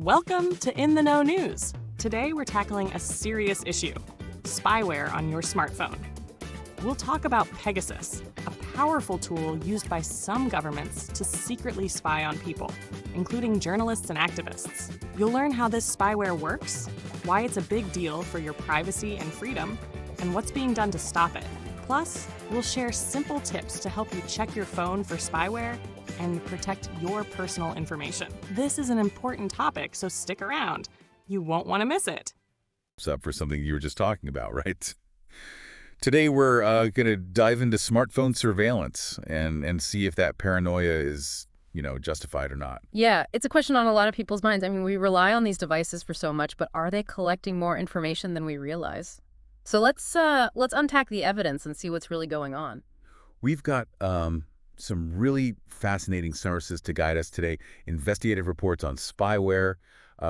Welcome to In the Know News. Today we're tackling a serious issue, spyware on your smartphone. We'll talk about Pegasus, a powerful tool used by some governments to secretly spy on people, including journalists and activists. You'll learn how this spyware works, why it's a big deal for your privacy and freedom, and what's being done to stop it. Plus, we'll share simple tips to help you check your phone for spyware and protect your personal information. This is an important topic, so stick around. You won't want to miss it. Up for something you were just talking about, right? Today we're going to dive into smartphone surveillance and see if that paranoia is, justified or not. Yeah, it's a question on a lot of people's minds. I mean, we rely on these devices for so much, but are they collecting more information than we realize? So let's unpack the evidence and see what's really going on. We've got some really fascinating sources to guide us today. Investigative reports on spyware.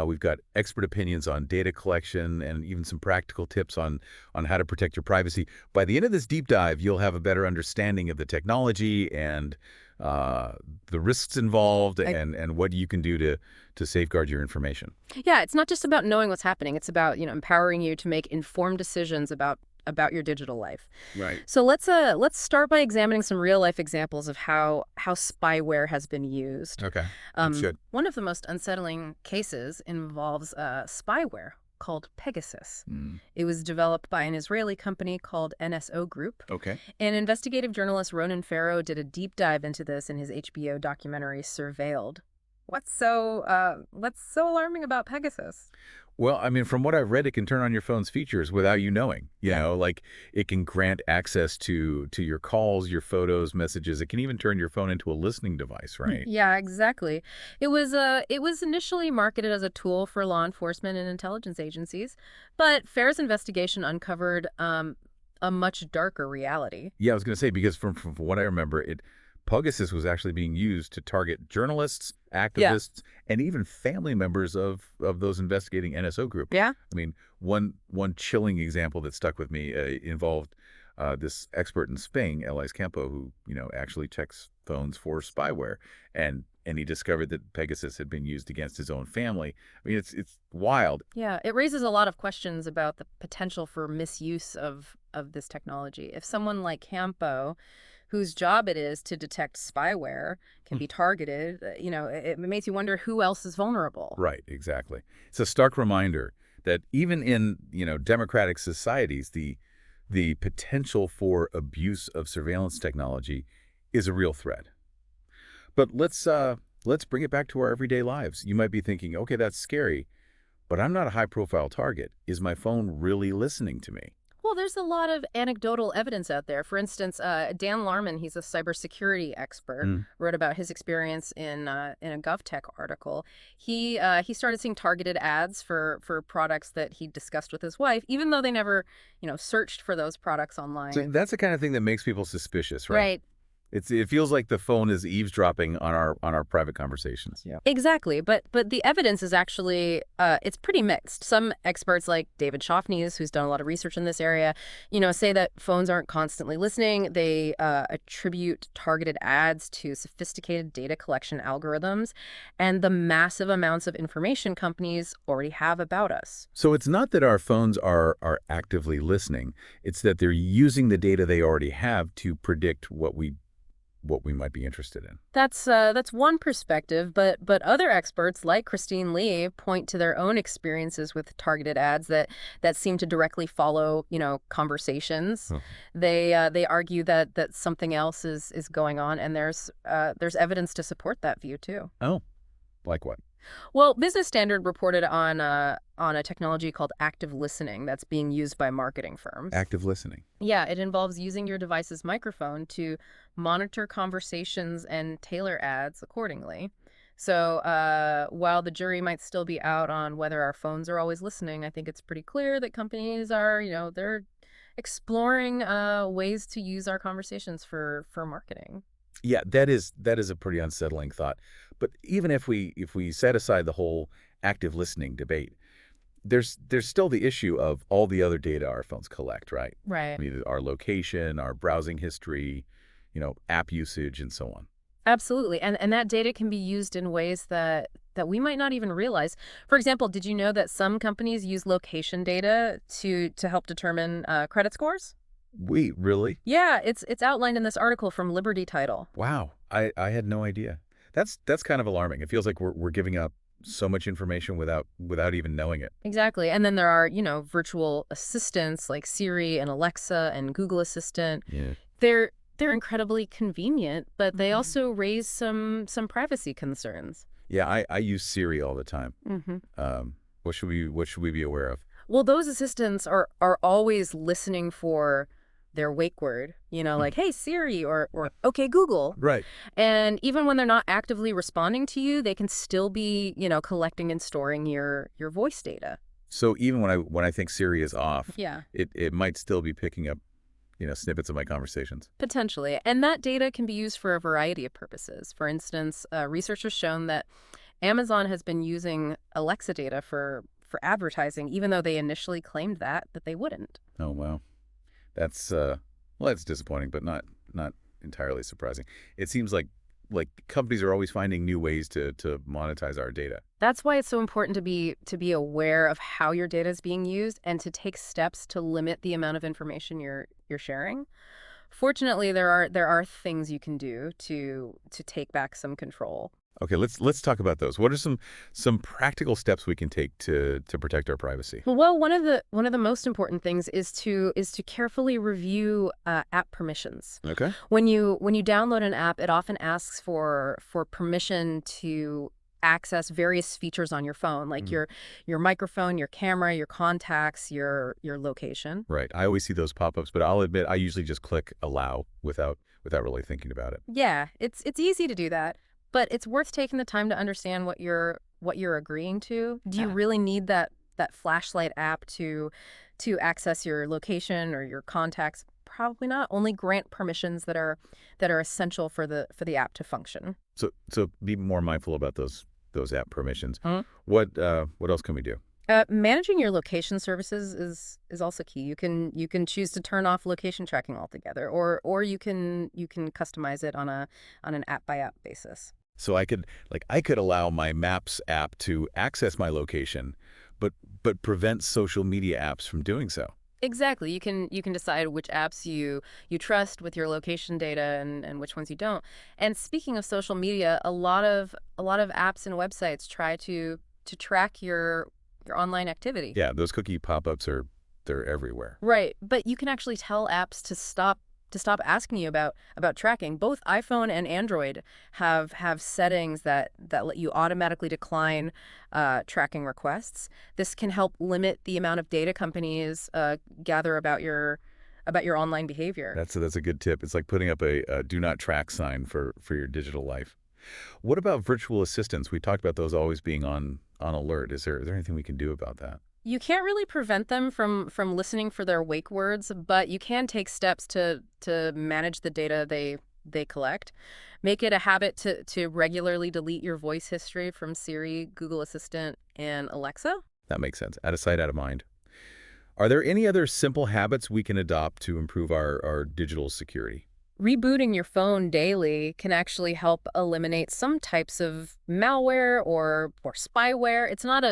We've got expert opinions on data collection and even some practical tips on how to protect your privacy. By the end of this deep dive, you'll have a better understanding of the technology and the risks involved and what you can do to safeguard your information. Yeah, it's not just about knowing what's happening. It's about, empowering you to make informed decisions about your digital life. Right. So let's start by examining some real life examples of how spyware has been used. Okay. Good. One of the most unsettling cases involves spyware called Pegasus. It was developed by an Israeli company called NSO Group. Okay. And investigative journalist Ronan Farrow did a deep dive into this in his HBO documentary Surveilled. What's so alarming about Pegasus? Well, I mean, from what I've read, it can turn on your phone's features without you knowing. Like it can grant access to your calls, your photos, messages. It can even turn your phone into a listening device, right? Yeah, exactly. It was initially marketed as a tool for law enforcement and intelligence agencies, but Farrow's investigation uncovered a much darker reality. Yeah, I was going to say, because from what I remember, Pegasus was actually being used to target journalists, activists, and even family members of those investigating NSO Group. Yeah. I mean, one chilling example that stuck with me involved this expert in Spain, Elias Campo, who actually checks phones for spyware, and he discovered that Pegasus had been used against his own family. I mean, it's wild. Yeah, it raises a lot of questions about the potential for misuse of this technology. If someone like Campo, whose job it is to detect spyware, can be targeted, it makes you wonder who else is vulnerable. Right, exactly. It's a stark reminder that even in, democratic societies, the potential for abuse of surveillance technology is a real threat. But let's bring it back to our everyday lives. You might be thinking, okay, that's scary, but I'm not a high-profile target. Is my phone really listening to me? Well, there's a lot of anecdotal evidence out there. For instance, Dan Larman, he's a cybersecurity expert, wrote about his experience in a GovTech article. He started seeing targeted ads for products that he discussed with his wife, even though they never, searched for those products online. So that's the kind of thing that makes people suspicious, right? Right. It feels like the phone is eavesdropping on our private conversations. Yeah. Exactly. But the evidence is actually it's pretty mixed. Some experts like David Shoffney, who's done a lot of research in this area, say that phones aren't constantly listening. They attribute targeted ads to sophisticated data collection algorithms and the massive amounts of information companies already have about us. So it's not that our phones are actively listening. It's that they're using the data they already have to predict what we might be interested in. That's one perspective, but other experts like Christine Lee point to their own experiences with targeted ads that seem to directly follow, conversations. They argue that something else is going on, and there's evidence to support that view too. Oh, like what? Well, Business Standard reported on a technology called active listening that's being used by marketing firms. Active listening. Yeah, it involves using your device's microphone to monitor conversations and tailor ads accordingly. So while the jury might still be out on whether our phones are always listening, I think it's pretty clear that companies are, they're exploring ways to use our conversations for marketing. Yeah, that is a pretty unsettling thought. But even if we set aside the whole active listening debate, there's still the issue of all the other data our phones collect, right? Right. I mean, our location, our browsing history, app usage, and so on. Absolutely. And that data can be used in ways that we might not even realize. For example, did you know that some companies use location data to help determine credit scores? Wait, really? Yeah, it's outlined in this article from Liberty Title. Wow, I had no idea. That's kind of alarming. It feels like we're giving up so much information without even knowing it. Exactly. And then there are, virtual assistants like Siri and Alexa and Google Assistant. Yeah. They're incredibly convenient, but they also raise some privacy concerns. Yeah, I use Siri all the time. Hmm. What should we be aware of? Well, those assistants are always listening for their wake word, like, hey, Siri or okay, Google. Right. And even when they're not actively responding to you, they can still be, collecting and storing your voice data. So even when I think Siri is off, Yeah. it might still be picking up, snippets of my conversations. Potentially. And that data can be used for a variety of purposes. For instance, research has shown that Amazon has been using Alexa data for advertising, even though they initially claimed that they wouldn't. Oh wow, that's that's disappointing, but not entirely surprising. It seems like companies are always finding new ways to monetize our data. That's why it's so important to be aware of how your data is being used and to take steps to limit the amount of information you're sharing. Fortunately, there are things you can do to take back some control. Okay, let's talk about those. What are some practical steps we can take to protect our privacy? Well, one of the most important things is to carefully review app permissions. Okay. When you download an app, it often asks for permission to access various features on your phone, like Mhm. your microphone, your camera, your contacts, your location. Right. I always see those pop-ups, but I'll admit I usually just click allow without really thinking about it. Yeah, it's easy to do that, but it's worth taking the time to understand what you're agreeing to. Do you really need that flashlight app to access your location or your contacts? Probably not. Only grant permissions that are essential for the app to function. So be more mindful about those app permissions. Hmm? What else can we do? Managing your location services is also key. You can choose to turn off location tracking altogether, or you can customize it on an app by app basis. So I could allow my Maps app to access my location, but prevent social media apps from doing so. Exactly. You can decide which apps you trust with your location data and which ones you don't. And speaking of social media, a lot of apps and websites try to track your online activity. Yeah, those cookie pop-ups they're everywhere. Right. But you can actually tell apps to stop asking you about tracking. Both iPhone and Android have settings that let you automatically decline tracking requests. This can help limit the amount of data companies gather about your online behavior. That's a good tip. It's like putting up a do not track sign for your digital life. What about virtual assistants? We talked about those always being on alert. Is there anything we can do about that? You can't really prevent them from listening for their wake words, but you can take steps to manage the data they collect. Make it a habit to regularly delete your voice history from Siri, Google Assistant, and Alexa. That makes sense. Out of sight, out of mind. Are there any other simple habits we can adopt to improve our digital security? Rebooting your phone daily can actually help eliminate some types of malware or spyware. It's not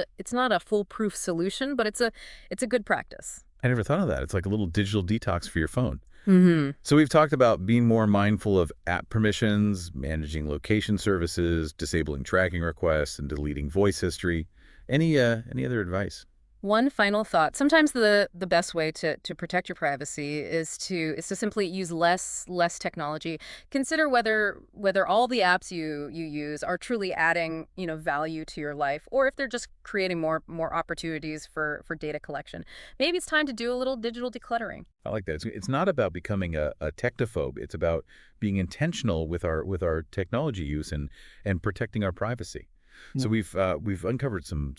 a foolproof solution, but it's a good practice. I never thought of that. It's like a little digital detox for your phone. Hmm. So we've talked about being more mindful of app permissions, managing location services, disabling tracking requests, and deleting voice history. Any other advice? One final thought. Sometimes the best way to protect your privacy is to simply use less technology. Consider whether all the apps you use are truly adding, value to your life, or if they're just creating more opportunities for data collection. Maybe it's time to do a little digital decluttering. I like that. It's not about becoming a technophobe. It's about being intentional with our technology use and protecting our privacy. So we've uncovered some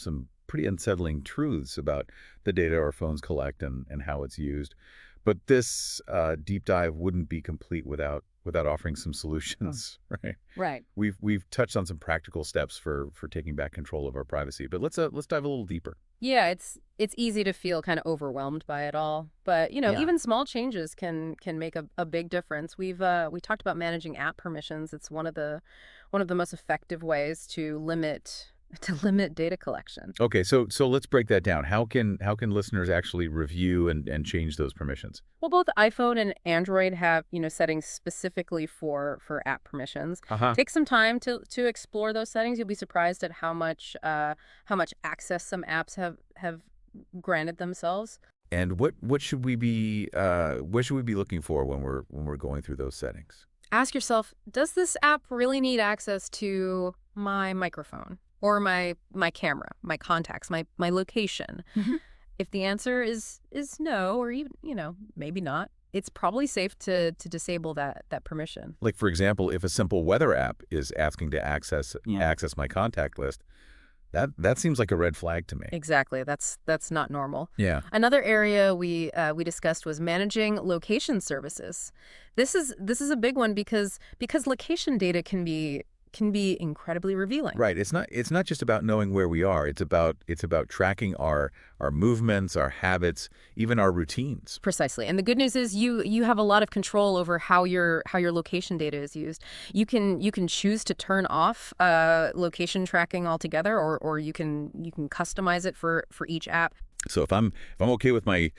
pretty unsettling truths about the data our phones collect and how it's used. But this deep dive wouldn't be complete without without offering some solutions, right? Right. We've touched on some practical steps for taking back control of our privacy, but let's dive a little deeper. Yeah, it's easy to feel kind of overwhelmed by it all, but Yeah. even small changes can make a big difference. We talked about managing app permissions. It's one of the most effective ways to limit data collection. Okay, so let's break that down. How can listeners actually review and change those permissions? Well, both iPhone and Android have, settings specifically for app permissions. Uh-huh. Take some time to explore those settings. You'll be surprised at how much access some apps have granted themselves. And what should we be looking for when we're going through those settings? Ask yourself, does this app really need access to my microphone or my camera, my contacts, my location? If the answer is no, or even, maybe not, it's probably safe to disable that permission. Like, for example, if a simple weather app is asking to access my contact list, that seems like a red flag to me. Exactly. That's not normal. Yeah. Another area we discussed was managing location services. This is a big one because location data can be incredibly revealing. Right. It's not just about knowing where we are. It's about tracking our movements, our habits, even our routines. Precisely. And the good news is you have a lot of control over how your location data is used. You can choose to turn off location tracking altogether, or you can customize it for each app. So if I'm okay with my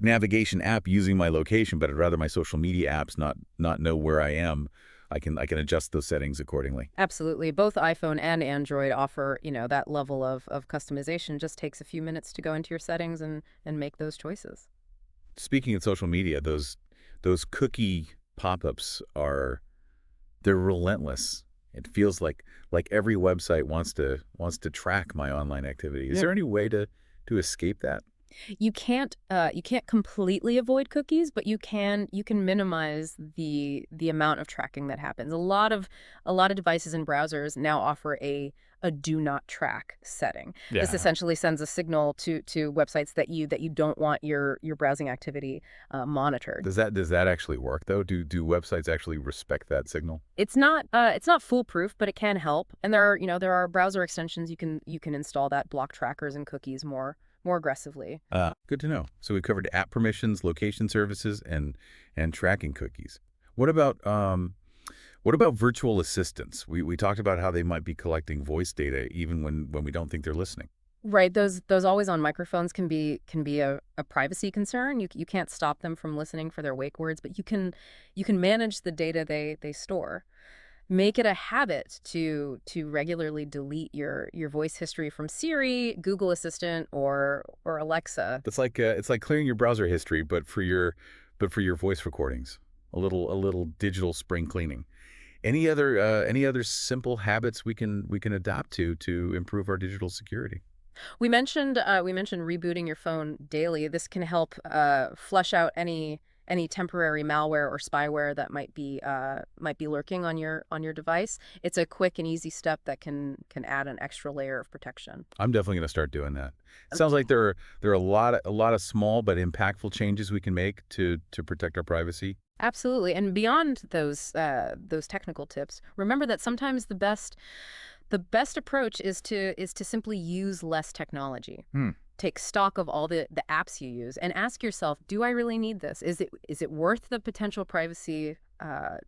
navigation app using my location, but I'd rather my social media apps not know where I am, I can adjust those settings accordingly. Absolutely. Both iPhone and Android offer, that level of customization. Just takes a few minutes to go into your settings and make those choices. Speaking of social media, those cookie pop-ups they're relentless. It feels like every website wants to track my online activity. Is there any way to escape that? You can't completely avoid cookies, but you can minimize the amount of tracking that happens. A lot of devices and browsers now offer a do not track setting. Yeah. This essentially sends a signal to websites that you don't want your browsing activity monitored. Does that actually work though? Do websites actually respect that signal? It's not foolproof, but it can help. And there are browser extensions you can install that block trackers and cookies more aggressively. Good to know. So we've covered app permissions, location services, and tracking cookies. What about virtual assistants? We talked about how they might be collecting voice data even when we don't think they're listening. Right. Those always on microphones can be a privacy concern. You can't stop them from listening for their wake words, but you can manage the data they store. Make it a habit to regularly delete your voice history from Siri, Google Assistant, or Alexa. It's like clearing your browser history, but for your voice recordings. A little digital spring cleaning. Any other simple habits we can adopt to improve our digital security? We mentioned rebooting your phone daily. This can help flush out any temporary malware or spyware that might be lurking on your device. It's a quick and easy step that can add an extra layer of protection. I'm definitely going to start doing that. It sounds like there are a lot of small but impactful changes we can make to protect our privacy. Absolutely. And beyond those technical tips, remember that sometimes the best approach is to simply use less technology. Take stock of all the apps you use and ask yourself, do I really need this? Is it worth the potential privacy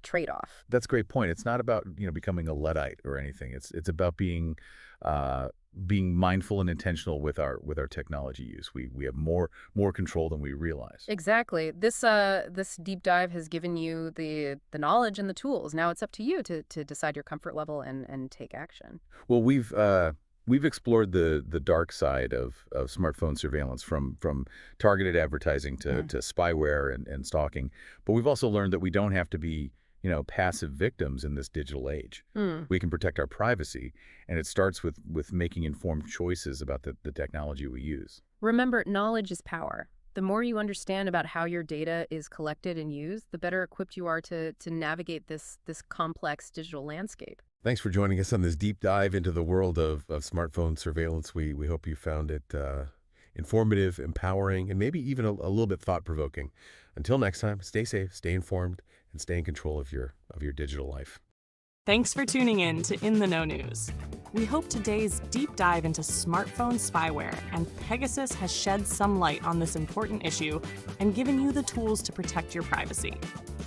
trade-off? That's a great point. It's not about becoming a Luddite or anything. It's about being mindful and intentional with our technology use. We have more control than we realize. Exactly. This deep dive has given you the knowledge and the tools. Now it's up to you to decide your comfort level and take action. Well, we've explored the dark side of smartphone surveillance, from targeted advertising to spyware and stalking. But we've also learned that we don't have to be passive victims in this digital age. We can protect our privacy, and it starts with making informed choices about the technology we use. Remember, knowledge is power. The more you understand about how your data is collected and used, the better equipped you are to navigate this complex digital landscape. Thanks for joining us on this deep dive into the world of smartphone surveillance. We hope you found it informative, empowering, and maybe even a little bit thought-provoking. Until next time, stay safe, stay informed, and stay in control of your digital life. Thanks for tuning in to In the Know News. We hope today's deep dive into smartphone spyware and Pegasus has shed some light on this important issue and given you the tools to protect your privacy.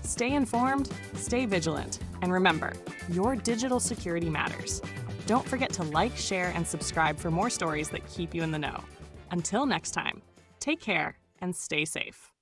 Stay informed, stay vigilant, and remember, your digital security matters. Don't forget to like, share, and subscribe for more stories that keep you in the know. Until next time, take care and stay safe.